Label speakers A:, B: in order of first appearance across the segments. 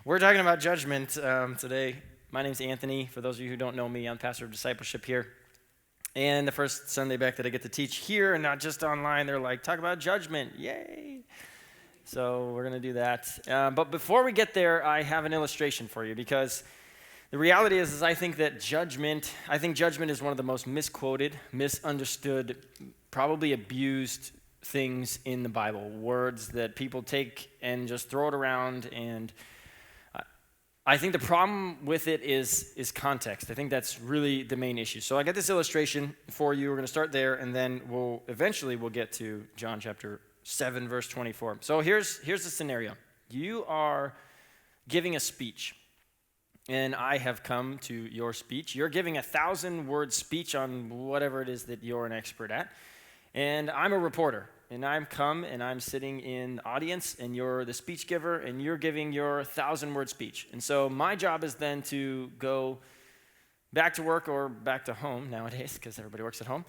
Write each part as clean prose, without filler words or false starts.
A: We're talking about judgment today. My name's Anthony. For those of you who don't know me, I'm pastor of discipleship here. And the first Sunday back that I get to teach here and not just online, they're like, talk about judgment. Yay. So we're going to do that. But before we get there, I have an illustration for you because the reality is I think judgment is one of the most misquoted, misunderstood, probably abused things in the Bible. Words that people take and just throw it around, and I think the problem with it is context. I think that's really the main issue. So I got this illustration for you. We're going to start there, and then we'll get to John chapter 7, verse 24. So here's the scenario. You are giving a speech, and I have come to your speech. You're giving a 1,000-word speech on whatever it is that you're an expert at, and I'm a reporter. And I'm sitting in the audience, and you're the speech giver, and you're giving your 1,000-word speech. And so my job is then to go back to work or back to home nowadays, because everybody works at home.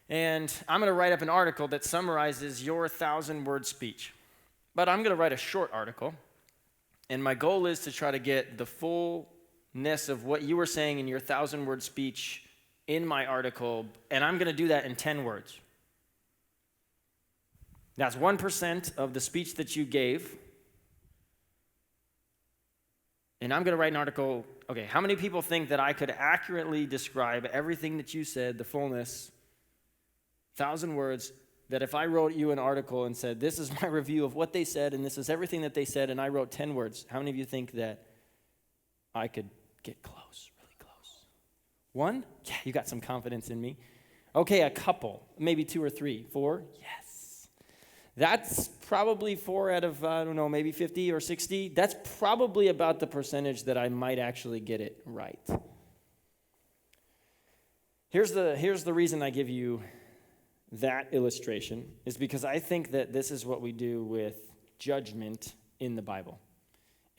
A: And I'm going to write up an article that summarizes your 1,000-word speech. But I'm going to write a short article, and my goal is to try to get the fullness of what you were saying in your 1,000-word speech in my article, and I'm going to do that in 10 words. That's 1% of the speech that you gave. And I'm going to write an article. Okay, how many people think that I could accurately describe everything that you said, the fullness, 1,000 words, that if I wrote you an article and said, this is my review of what they said, and this is everything that they said, and I wrote 10 words, how many of you think that I could get close, really close? One? Yeah, you got some confidence in me. Okay, a couple, maybe 2 or 3. 4? Yes. That's probably 4 out of, maybe 50 or 60. That's probably about the percentage that I might actually get it right. Here's the reason I give you that illustration, is because I think that this is what we do with judgment in the Bible.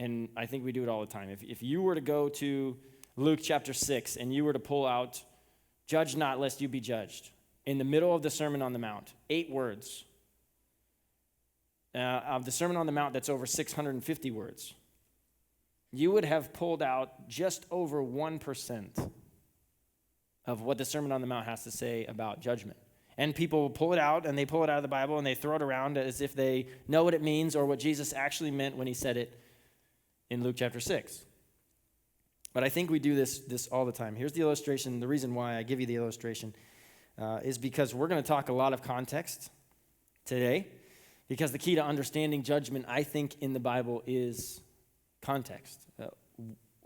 A: And I think we do it all the time. If you were to go to Luke chapter 6 and you were to pull out, judge not lest you be judged, in the middle of the Sermon on the Mount, 8 words. Of the Sermon on the Mount that's over 650 words, you would have pulled out just over 1% of what the Sermon on the Mount has to say about judgment. And people will pull it out, and they pull it out of the Bible, and they throw it around as if they know what it means or what Jesus actually meant when he said it in Luke chapter 6. But I think we do this all the time. Here's the illustration. The reason why I give you the illustration is because we're going to talk a lot of context today. Because the key to understanding judgment, I think, in the Bible is context.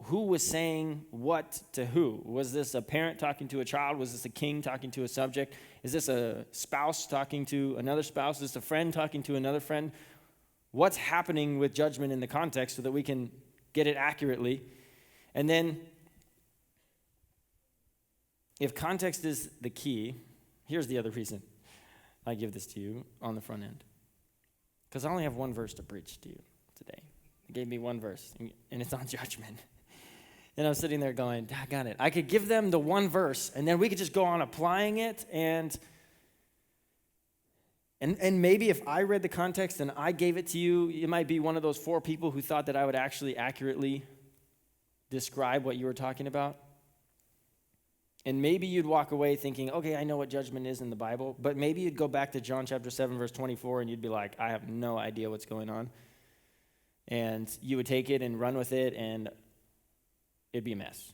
A: Who was saying what to who? Was this a parent talking to a child? Was this a king talking to a subject? Is this a spouse talking to another spouse? Is this a friend talking to another friend? What's happening with judgment in the context so that we can get it accurately? And then, if context is the key, here's the other reason I give this to you on the front end. Because I only have one verse to preach to you today. He gave me one verse, and it's on judgment. And I'm sitting there going, I got it. I could give them the one verse, and then we could just go on applying it, and maybe if I read the context and I gave it to you, you might be one of those 4 people who thought that I would actually accurately describe what you were talking about. And maybe you'd walk away thinking, okay, I know what judgment is in the Bible, but maybe you'd go back to John chapter 7, verse 24, and you'd be like, I have no idea what's going on. And you would take it and run with it, and it'd be a mess.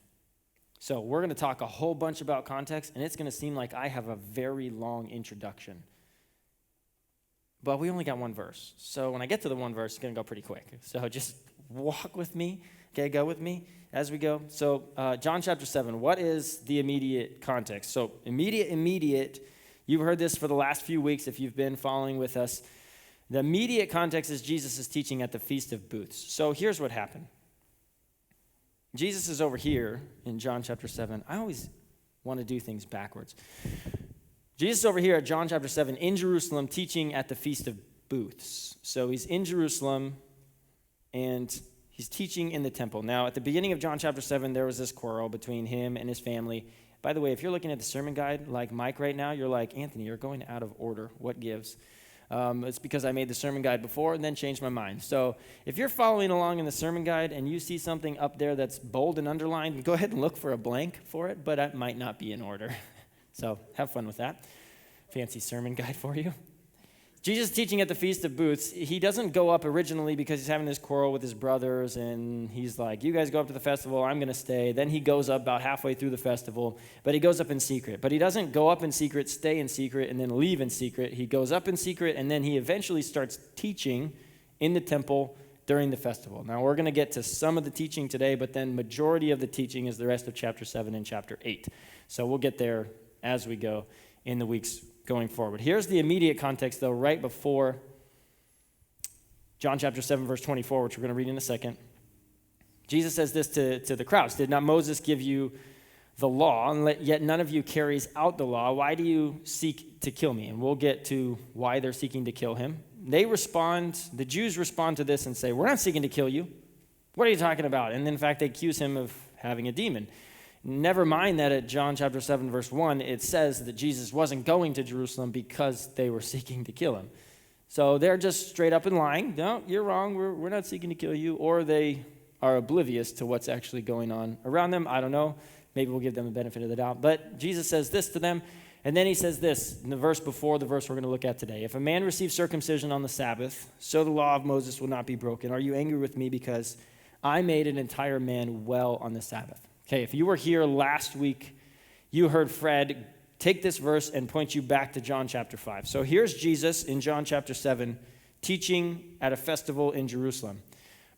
A: So we're going to talk a whole bunch about context, and it's going to seem like I have a very long introduction. But we only got one verse. So when I get to the one verse, it's going to go pretty quick. So just walk with me, okay, go with me as we go. So John chapter 7, what is the immediate context? So immediate, you've heard this for the last few weeks if you've been following with us. The immediate context is Jesus is teaching at the Feast of Booths. So here's what happened. Jesus is over here in John chapter 7. I always want to do things backwards. Jesus is over here at John chapter 7 in Jerusalem teaching at the Feast of Booths. So he's in Jerusalem, and he's teaching in the temple. Now, at the beginning of John chapter 7, there was this quarrel between him and his family. By the way, if you're looking at the sermon guide like Mike right now, you're like, Anthony, you're going out of order. What gives? It's because I made the sermon guide before and then changed my mind. So if you're following along in the sermon guide and you see something up there that's bold and underlined, go ahead and look for a blank for it, but it might not be in order. So have fun with that. Fancy sermon guide for you. Jesus teaching at the Feast of Booths, he doesn't go up originally because he's having this quarrel with his brothers, and he's like, you guys go up to the festival, I'm going to stay. Then he goes up about halfway through the festival, but he goes up in secret. But he doesn't go up in secret, stay in secret, and then leave in secret. He goes up in secret, and then he eventually starts teaching in the temple during the festival. Now, we're going to get to some of the teaching today, but then majority of the teaching is the rest of chapter 7 and chapter 8. So we'll get there as we go in the weeks going forward. Here's the immediate context, though, right before John chapter 7, verse 24, which we're going to read in a second. Jesus says this to the crowds. Did not Moses give you the law, and yet none of you carries out the law? Why do you seek to kill me? And we'll get to why they're seeking to kill him. The Jews respond to this and say, we're not seeking to kill you. What are you talking about? And in fact, they accuse him of having a demon. Never mind that at John chapter 7, verse 1, it says that Jesus wasn't going to Jerusalem because they were seeking to kill him. So they're just straight up and lying. No, you're wrong. We're not seeking to kill you. Or they are oblivious to what's actually going on around them. I don't know. Maybe we'll give them the benefit of the doubt. But Jesus says this to them, and then he says this in the verse before the verse we're going to look at today. If a man receives circumcision on the Sabbath, so the law of Moses will not be broken. Are you angry with me because I made an entire man well on the Sabbath? Okay, if you were here last week, you heard Fred take this verse and point you back to John chapter 5. So here's Jesus in John chapter 7 teaching at a festival in Jerusalem.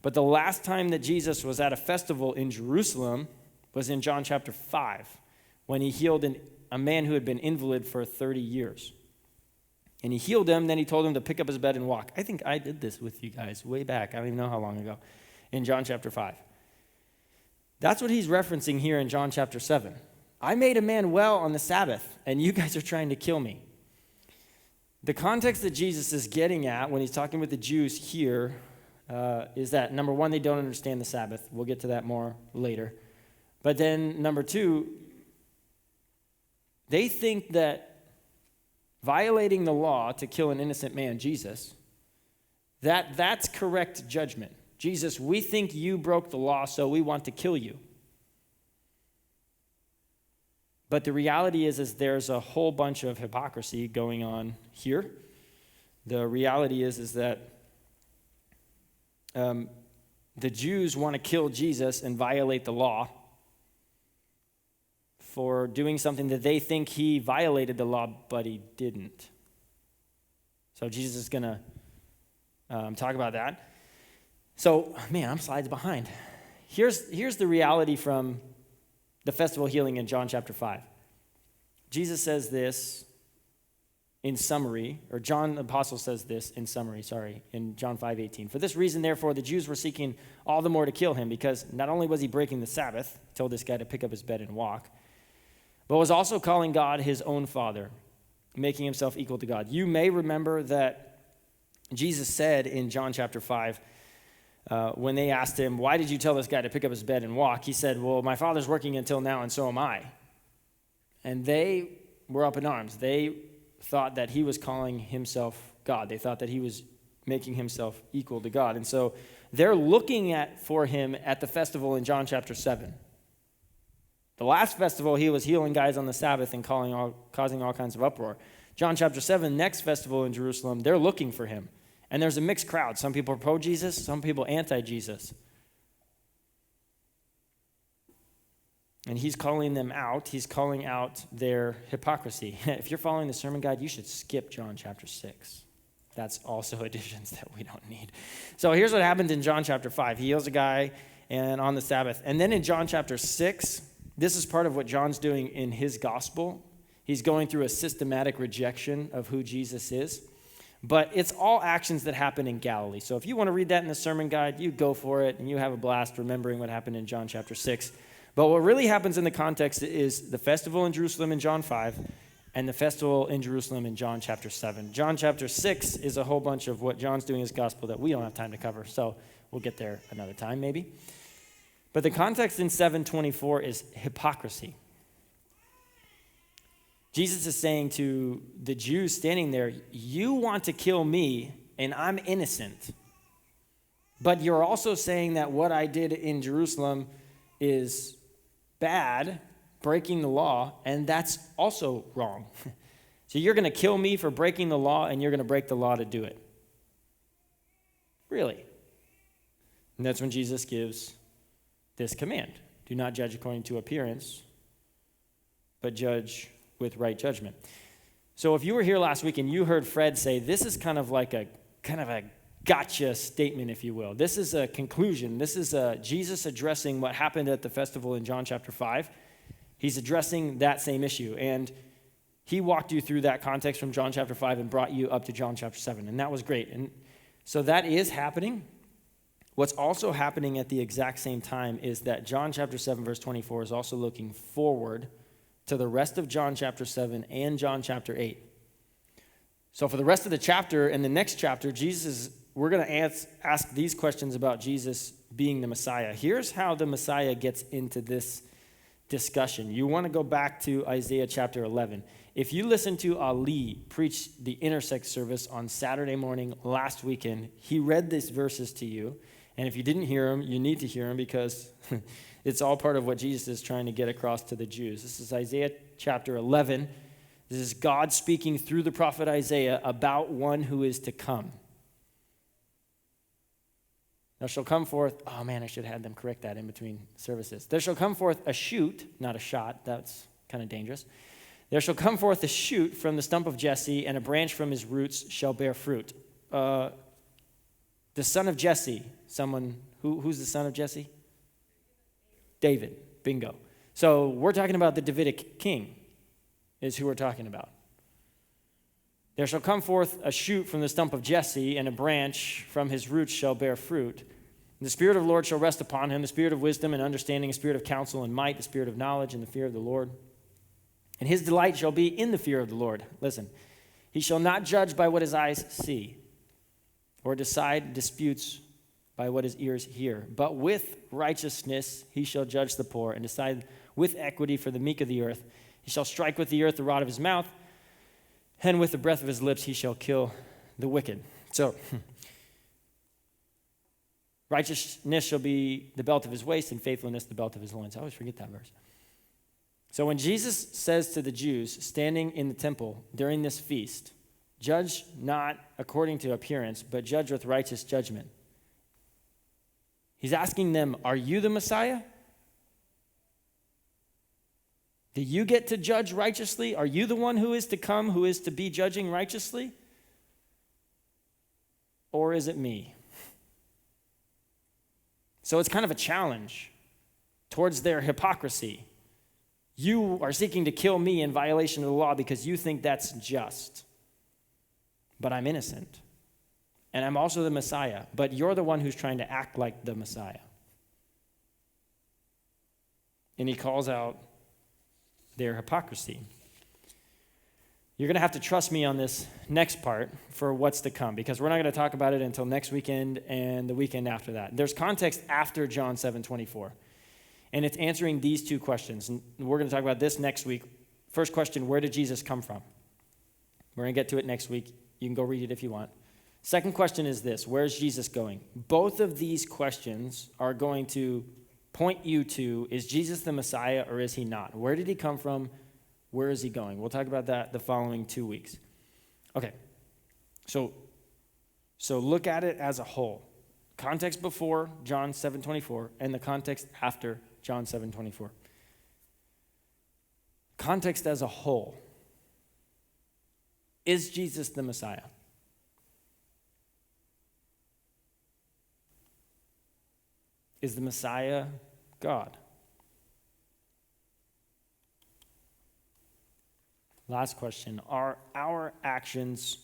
A: But the last time that Jesus was at a festival in Jerusalem was in John chapter 5 when he healed a man who had been invalid for 30 years. And he healed him, then he told him to pick up his bed and walk. I think I did this with you guys way back. I don't even know how long ago. In John chapter 5. That's what he's referencing here in John chapter 7. I made a man well on the Sabbath, and you guys are trying to kill me. The context that Jesus is getting at when he's talking with the Jews here is that, number one, they don't understand the Sabbath. We'll get to that more later. But then, number two, they think that violating the law to kill an innocent man, Jesus, that's correct judgment. Jesus, we think you broke the law, so we want to kill you. But the reality is there's a whole bunch of hypocrisy going on here. The reality is that the Jews want to kill Jesus and violate the law for doing something that they think he violated the law, but he didn't. So Jesus is going to talk about that. So, man, I'm slides behind. Here's the reality from the festival healing in John chapter 5. Jesus says this in summary, or John the Apostle says this in summary, in John 5:18. For this reason, therefore, the Jews were seeking all the more to kill him, because not only was he breaking the Sabbath, told this guy to pick up his bed and walk, but was also calling God his own Father, making himself equal to God. You may remember that Jesus said in John chapter 5, when they asked him, why did you tell this guy to pick up his bed and walk? He said, well, my Father's working until now, and so am I. And they were up in arms. They thought that he was calling himself God. They thought that he was making himself equal to God. And so they're looking for him at the festival in John chapter 7. The last festival, he was healing guys on the Sabbath and causing all kinds of uproar. John chapter 7, next festival in Jerusalem, they're looking for him. And there's a mixed crowd. Some people are pro-Jesus, some people anti-Jesus. And he's calling them out. He's calling out their hypocrisy. If you're following the sermon guide, you should skip John chapter 6. That's also additions that we don't need. So here's what happens in John chapter 5. He heals a guy and on the Sabbath. And then in John chapter 6, this is part of what John's doing in his gospel. He's going through a systematic rejection of who Jesus is. But it's all actions that happen in Galilee. So if you want to read that in the sermon guide, you go for it, and you have a blast remembering what happened in John chapter 6. But what really happens in the context is the festival in Jerusalem in John 5 and the festival in Jerusalem in John chapter 7. John chapter 6 is a whole bunch of what John's doing in his gospel that we don't have time to cover, so we'll get there another time maybe. But the context in 7:24 is hypocrisy. Jesus is saying to the Jews standing there, you want to kill me, and I'm innocent. But you're also saying that what I did in Jerusalem is bad, breaking the law, and that's also wrong. So you're going to kill me for breaking the law, and you're going to break the law to do it. Really? And that's when Jesus gives this command. Do not judge according to appearance, but judge with right judgment. So if you were here last week and you heard Fred say, this is kind of a gotcha statement, if you will. This is a conclusion. This is Jesus addressing what happened at the festival in John chapter 5. He's addressing that same issue. And he walked you through that context from John chapter 5 and brought you up to John chapter 7. And that was great. And so that is happening. What's also happening at the exact same time is that John chapter 7, verse 24 is also looking forward to the rest of John chapter 7 and John chapter 8. So for the rest of the chapter and the next chapter, we're going to ask these questions about Jesus being the Messiah. Here's how the Messiah gets into this discussion. You want to go back to Isaiah chapter 11. If you listen to Ali preach the intersect service on Saturday morning last weekend, he read these verses to you. And if you didn't hear him, you need to hear him because it's all part of what Jesus is trying to get across to the Jews. This is Isaiah chapter 11. This is God speaking through the prophet Isaiah about one who is to come. There shall come forth, oh man, I should have had them correct that in between services. There shall come forth a shoot, not a shot, that's kind of dangerous. There shall come forth a shoot from the stump of Jesse, and a branch from his roots shall bear fruit. The son of Jesse, who's the son of Jesse? David, bingo. So we're talking about the Davidic king is who we're talking about. There shall come forth a shoot from the stump of Jesse, and a branch from his roots shall bear fruit. And the Spirit of the Lord shall rest upon him, the Spirit of wisdom and understanding, the Spirit of counsel and might, the Spirit of knowledge and the fear of the Lord. And his delight shall be in the fear of the Lord. Listen, he shall not judge by what his eyes see, or decide disputes by what his ears hear. But with righteousness he shall judge the poor, and decide with equity for the meek of the earth. He shall strike with the earth the rod of his mouth, and with the breath of his lips he shall kill the wicked. So, righteousness shall be the belt of his waist, and faithfulness the belt of his loins. I always forget that verse. So when Jesus says to the Jews standing in the temple during this feast, judge not according to appearance, but judge with righteous judgment. He's asking them, are you the Messiah? Do you get to judge righteously? Are you the one who is to come, who is to be judging righteously? Or is it me? So it's kind of a challenge towards their hypocrisy. You are seeking to kill me in violation of the law because you think that's just. But I'm innocent. And I'm also the Messiah. But you're the one who's trying to act like the Messiah. And he calls out their hypocrisy. You're going to have to trust me on this next part for what's to come, because we're not going to talk about it until next weekend and the weekend after that. There's context after John 7:24, and it's answering these two questions. And we're going to talk about this next week. First question, where did Jesus come from? We're going to get to it next week. You can go read it if you want. Second question is this, where's Jesus going? Both of these questions are going to point you to, is Jesus the Messiah or is he not? Where did he come from? Where is he going? We'll talk about that the following 2 weeks. Okay, so look at it as a whole. Context before John 7:24 and the context after John 7:24. Context as a whole. Is Jesus the Messiah? Is the Messiah God? Last question, are our actions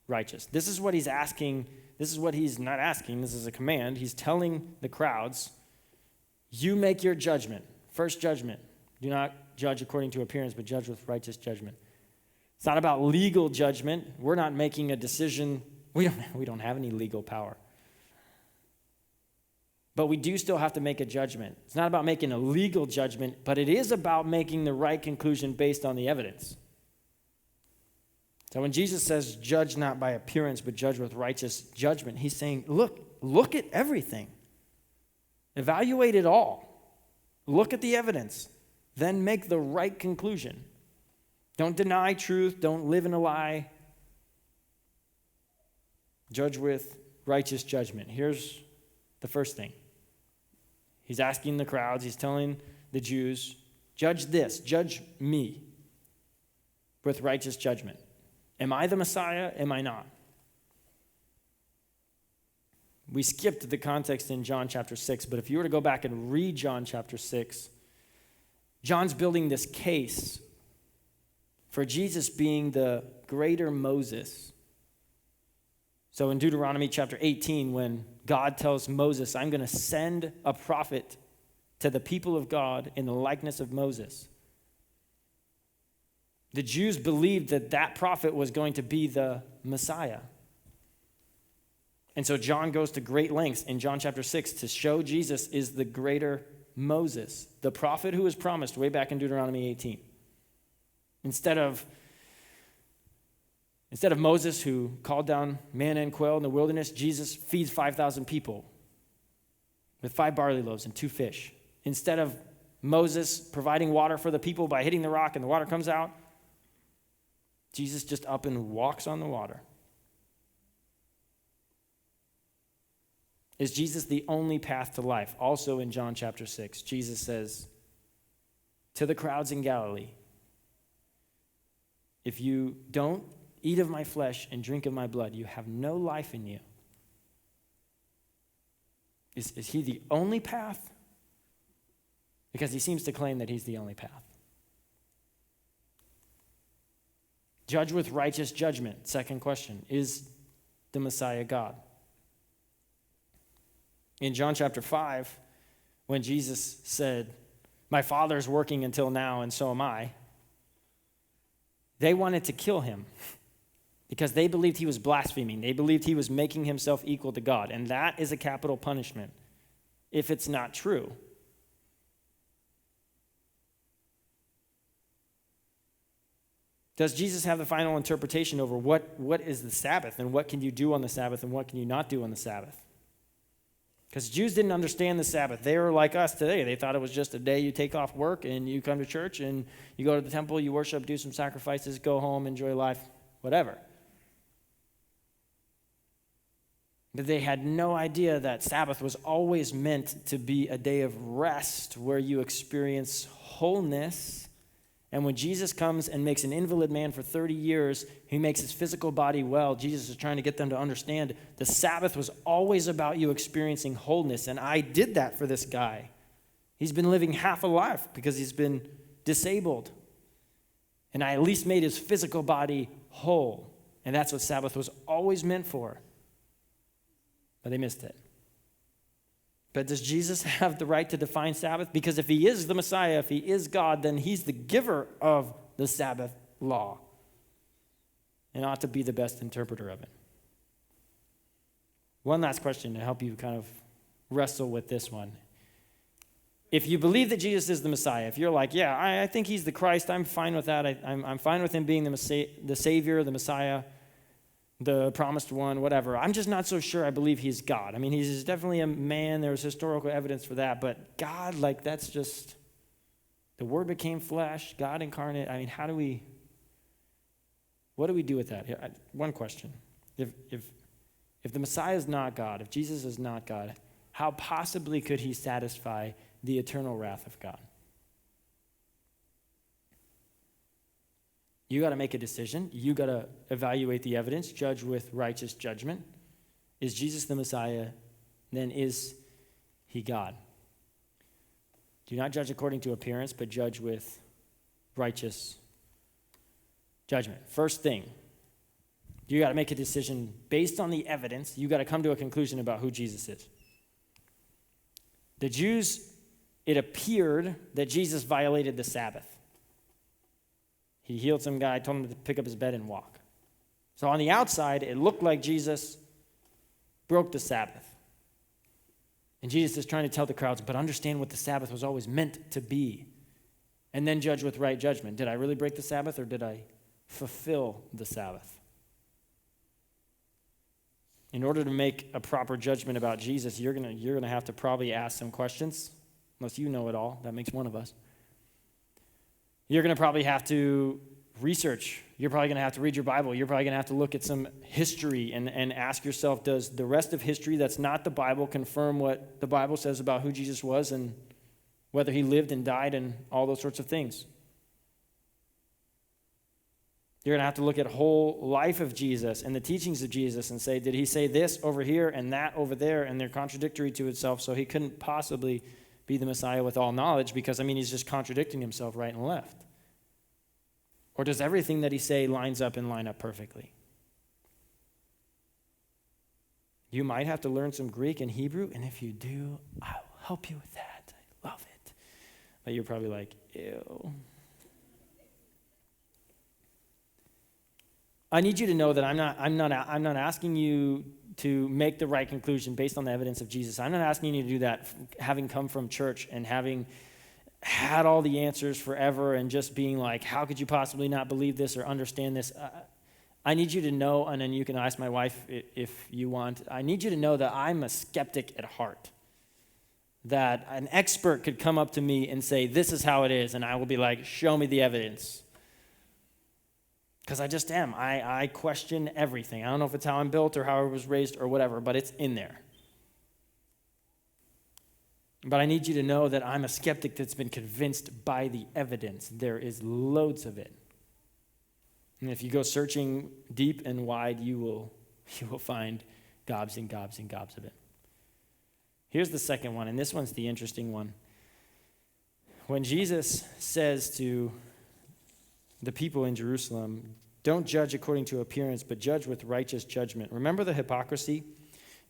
A: righteous? This is what he's asking. This is what he's not asking. This is a command. He's telling the crowds, you make your judgment. First judgment. Do not judge according to appearance, but judge with righteous judgment. It's not about legal judgment. We're not making a decision. We don't have any legal power. But we do still have to make a judgment. It's not about making a legal judgment, but it is about making the right conclusion based on the evidence. So when Jesus says, judge not by appearance, but judge with righteous judgment, he's saying, look at everything. Evaluate it all. Look at the evidence. Then make the right conclusion. Don't deny truth. Don't live in a lie. Judge with righteous judgment. Here's the first thing. He's asking the crowds, he's telling the Jews, judge this, judge me with righteous judgment. Am I the Messiah? Am I not? We skipped the context in John chapter 6, but if you were to go back and read John chapter 6, John's building this case for Jesus being the greater Moses. So in Deuteronomy chapter 18, when God tells Moses, I'm going to send a prophet to the people of God in the likeness of Moses, the Jews believed that that prophet was going to be the Messiah. And so John goes to great lengths in John chapter 6 to show Jesus is the greater Moses, the prophet who was promised way back in Deuteronomy 18. Instead of Moses, who called down manna and quail in the wilderness, Jesus feeds 5,000 people with 5 barley loaves and 2 fish. Instead of Moses providing water for the people by hitting the rock and the water comes out, Jesus just up and walks on the water. Is Jesus the only path to life? Also in John chapter 6, Jesus says to the crowds in Galilee, if you don't eat of my flesh and drink of my blood, you have no life in you. Is he the only path? Because he seems to claim that he's the only path. Judge with righteous judgment. Second question, is the Messiah God? In John chapter 5, when Jesus said, my Father's working until now and so am I, they wanted to kill him because they believed he was blaspheming. They believed he was making himself equal to God, and that is a capital punishment if it's not true. Does Jesus have the final interpretation over what is the Sabbath and what can you do on the Sabbath and what can you not do on the Sabbath? Because Jews didn't understand the Sabbath. They were like us today. They thought it was just a day you take off work and you come to church and you go to the temple, you worship, do some sacrifices, go home, enjoy life, whatever. But they had no idea that Sabbath was always meant to be a day of rest where you experience wholeness. And when Jesus comes and makes an invalid man for 30 years, he makes his physical body well. Jesus is trying to get them to understand the Sabbath was always about you experiencing wholeness. And I did that for this guy. He's been living half a life because he's been disabled. And I at least made his physical body whole. And that's what Sabbath was always meant for. But they missed it. But does Jesus have the right to define Sabbath? Because if he is the Messiah, if he is God, then he's the giver of the Sabbath law and ought to be the best interpreter of it. One last question to help you kind of wrestle with this one. If you believe that Jesus is the Messiah, if you're like, yeah, I think he's the Christ, I'm fine with that. I'm fine with him being the Savior, the Messiah, the promised one, whatever. I'm just not so sure I believe he's God. I mean, he's definitely a man. There's historical evidence for that. But God, like, that's just, the Word became flesh, God incarnate. I mean, what do we do with that? One question. If the Messiah is not God, if Jesus is not God, how possibly could he satisfy the eternal wrath of God? You got to make a decision. You got to evaluate the evidence, judge with righteous judgment. Is Jesus the Messiah? Then is he God? Do not judge according to appearance, but judge with righteous judgment. First thing, you got to make a decision based on the evidence. You got to come to a conclusion about who Jesus is. The Jews, it appeared that Jesus violated the Sabbath. He healed some guy, told him to pick up his bed and walk. So on the outside, it looked like Jesus broke the Sabbath. And Jesus is trying to tell the crowds, but understand what the Sabbath was always meant to be. And then judge with right judgment. Did I really break the Sabbath or did I fulfill the Sabbath. In order to make a proper judgment about Jesus, you're gonna have to probably ask some questions, unless you know it all. That makes one of us. You're going to probably have to research. You're probably going to have to read your Bible. You're probably going to have to look at some history and ask yourself, does the rest of history that's not the Bible confirm what the Bible says about who Jesus was and whether he lived and died and all those sorts of things? You're going to have to look at whole life of Jesus and the teachings of Jesus and say, did he say this over here and that over there, and they're contradictory to itself, so he couldn't possibly be the Messiah with all knowledge, because, he's just contradicting himself right and left. Or does everything that he say line up perfectly? You might have to learn some Greek and Hebrew, and if you do, I'll help you with that. I love it. But you're probably like, ew. I need you to know that I'm not asking you to make the right conclusion based on the evidence of Jesus. I'm not asking you to do that having come from church and having had all the answers forever and just being like, how could you possibly not believe this or understand this? I need you to know, and then you can ask my wife if you want, I need you to know that I'm a skeptic at heart. That an expert could come up to me and say, this is how it is, and I will be like, show me the evidence. Because I just am. I question everything. I don't know if it's how I'm built or how I was raised or whatever, but it's in there. But I need you to know that I'm a skeptic that's been convinced by the evidence. There is loads of it. And if you go searching deep and wide, you will find gobs and gobs and gobs of it. Here's the second one, and this one's the interesting one. When Jesus says to the people in Jerusalem, don't judge according to appearance, but judge with righteous judgment. Remember the hypocrisy?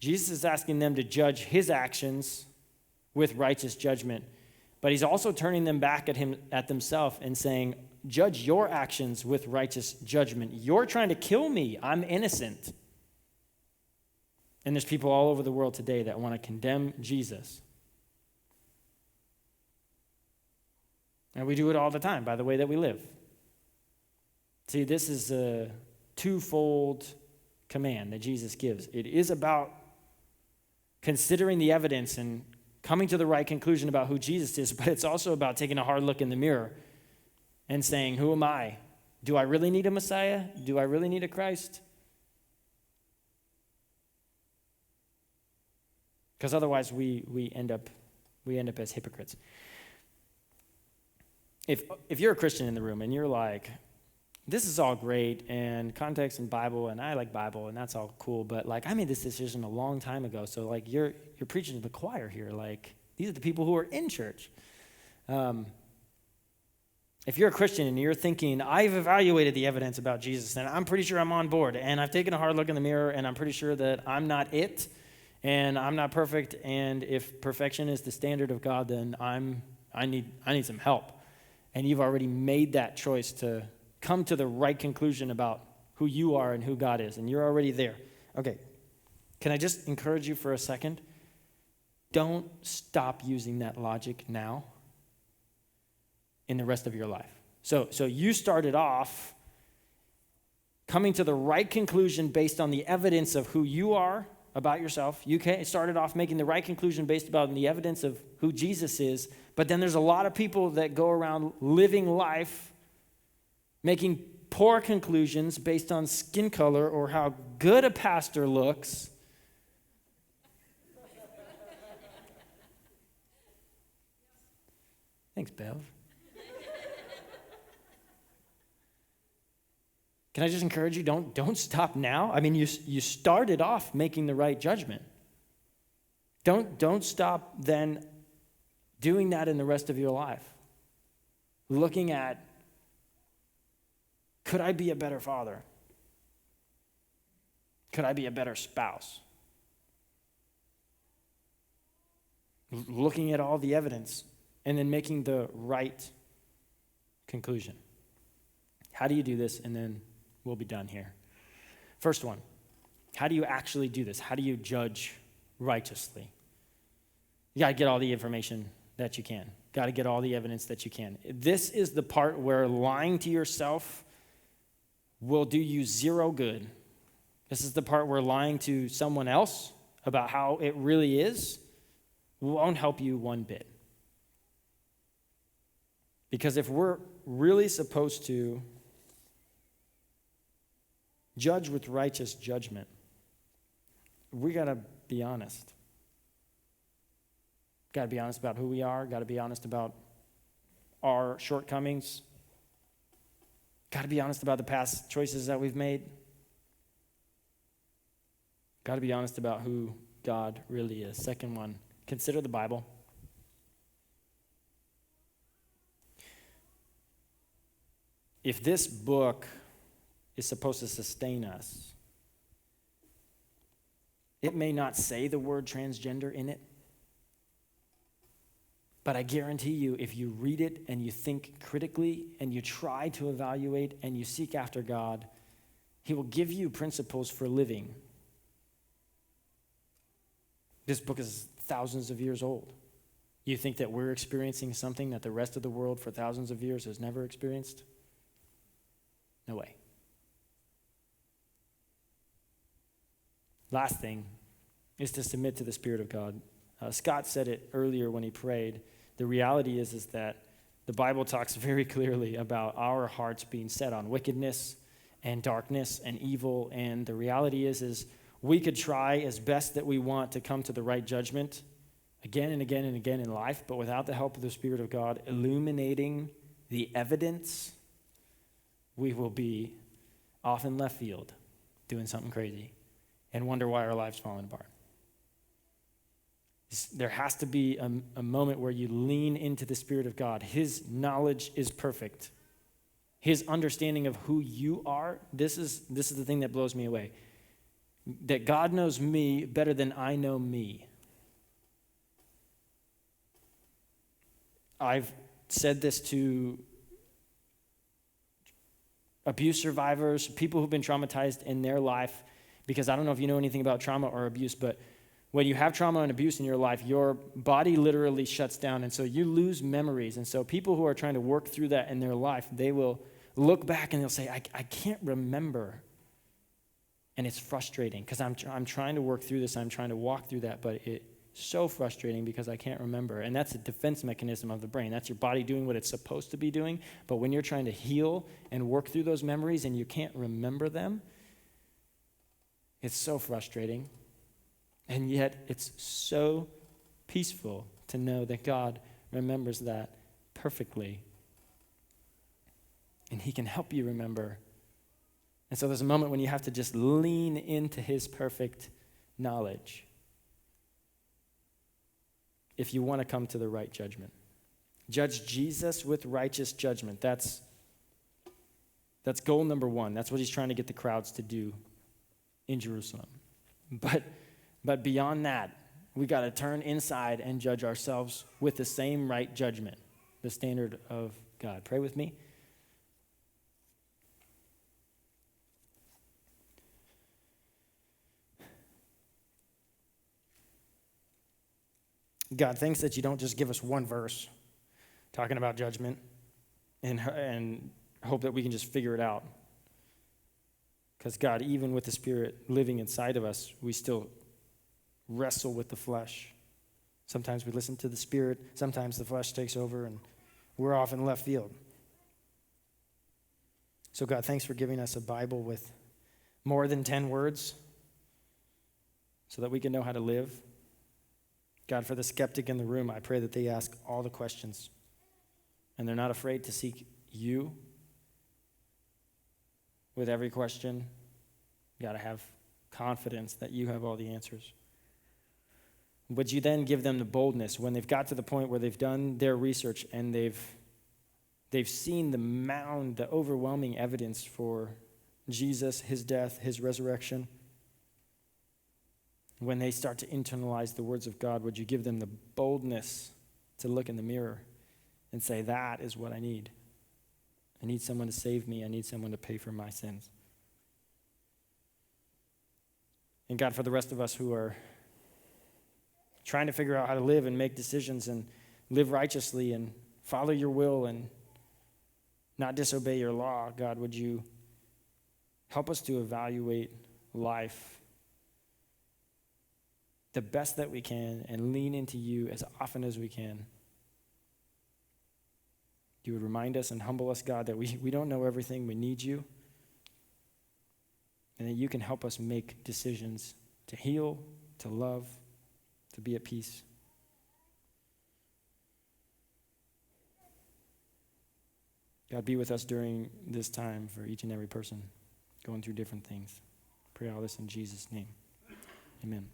A: Jesus is asking them to judge his actions with righteous judgment, but he's also turning them back at themselves and saying, judge your actions with righteous judgment. You're trying to kill me. I'm innocent. And there's people all over the world today that want to condemn Jesus. And we do it all the time by the way that we live. See, this is a twofold command that Jesus gives. It is about considering the evidence and coming to the right conclusion about who Jesus is, but it's also about taking a hard look in the mirror and saying, who am I? Do I really need a Messiah? Do I really need a Christ? Because otherwise we end up as hypocrites. If you're a Christian in the room and you're like, this is all great and context and Bible and I like Bible and that's all cool, but like I made this decision a long time ago, so like you're preaching to the choir here. Like these are the people who are in church. If you're a Christian and you're thinking, I've evaluated the evidence about Jesus and I'm pretty sure I'm on board and I've taken a hard look in the mirror and I'm pretty sure that I'm not it and I'm not perfect, and if perfection is the standard of God, then I need some help. And you've already made that choice to come to the right conclusion about who you are and who God is, and you're already there. Okay, can I just encourage you for a second? Don't stop using that logic now in the rest of your life. So you started off coming to the right conclusion based on the evidence of who you are about yourself. You started off making the right conclusion based on the evidence of who Jesus is, but then there's a lot of people that go around living life making poor conclusions based on skin color or how good a pastor looks. Thanks, Bev. Can I just encourage you, don't stop now? I mean, you started off making the right judgment. Don't stop then doing that in the rest of your life. Looking at, could I be a better father? Could I be a better spouse? Looking at all the evidence and then making the right conclusion. How do you do this? And then we'll be done here. First one, how do you actually do this? How do you judge righteously? You got to get all the information that you can. Got to get all the evidence that you can. This is the part where lying to yourself will do you zero good. This is the part where lying to someone else about how it really is won't help you one bit. Because if we're really supposed to judge with righteous judgment, we got to be honest. Got to be honest about who we are. Got to be honest about our shortcomings. Got to be honest about the past choices that we've made. Got to be honest about who God really is. Second one, consider the Bible. If this book is supposed to sustain us, it may not say the word transgender in it, but I guarantee you, if you read it and you think critically and you try to evaluate and you seek after God, He will give you principles for living. This book is thousands of years old. You think that we're experiencing something that the rest of the world for thousands of years has never experienced? No way. Last thing is to submit to the Spirit of God. Scott said it earlier when he prayed. The reality is that the Bible talks very clearly about our hearts being set on wickedness and darkness and evil. And the reality is we could try as best that we want to come to the right judgment again and again and again in life, but without the help of the Spirit of God illuminating the evidence, we will be off in left field doing something crazy and wonder why our life's falling apart. There has to be a moment where you lean into the Spirit of God. His knowledge is perfect. His understanding of who you are, this is the thing that blows me away. That God knows me better than I know me. I've said this to abuse survivors, people who've been traumatized in their life, because I don't know if you know anything about trauma or abuse, but when you have trauma and abuse in your life, your body literally shuts down, and so you lose memories. And so people who are trying to work through that in their life, they will look back and they'll say, I can't remember. And it's frustrating because I'm trying to work through this, I'm trying to walk through that, but it's so frustrating because I can't remember. And that's a defense mechanism of the brain. That's your body doing what it's supposed to be doing. But when you're trying to heal and work through those memories and you can't remember them, it's so frustrating. And yet it's so peaceful to know that God remembers that perfectly. And He can help you remember. And so there's a moment when you have to just lean into His perfect knowledge if you want to come to the right judgment. Judge Jesus with righteous judgment. That's goal number one. That's what He's trying to get the crowds to do in Jerusalem. But beyond that, we got to turn inside and judge ourselves with the same right judgment, the standard of God. Pray with me. God, thanks that you don't just give us one verse talking about judgment and hope that we can just figure it out. Because God, even with the Spirit living inside of us, we still wrestle with the flesh. Sometimes we listen to the Spirit, sometimes the flesh takes over, and we're off in left field. So God, thanks for giving us a Bible with more than 10 words so that we can know how to live. God, for the skeptic in the room, I pray that they ask all the questions and they're not afraid to seek you with every question. You got to have confidence that you have all the answers. Would you then give them the boldness when they've got to the point where they've done their research and they've seen the overwhelming evidence for Jesus, His death, His resurrection? When they start to internalize the words of God, would you give them the boldness to look in the mirror and say, that is what I need. I need someone to save me. I need someone to pay for my sins. And God, for the rest of us who are trying to figure out how to live and make decisions and live righteously and follow your will and not disobey your law, God, would you Help us to evaluate life the best that we can and lean into you as often as we can. You would remind us and humble us, God, that we don't know everything. We need you. And that you can help us make decisions to heal, to love, to be at peace. God, be with us during this time for each and every person going through different things. Pray all this in Jesus' name. Amen.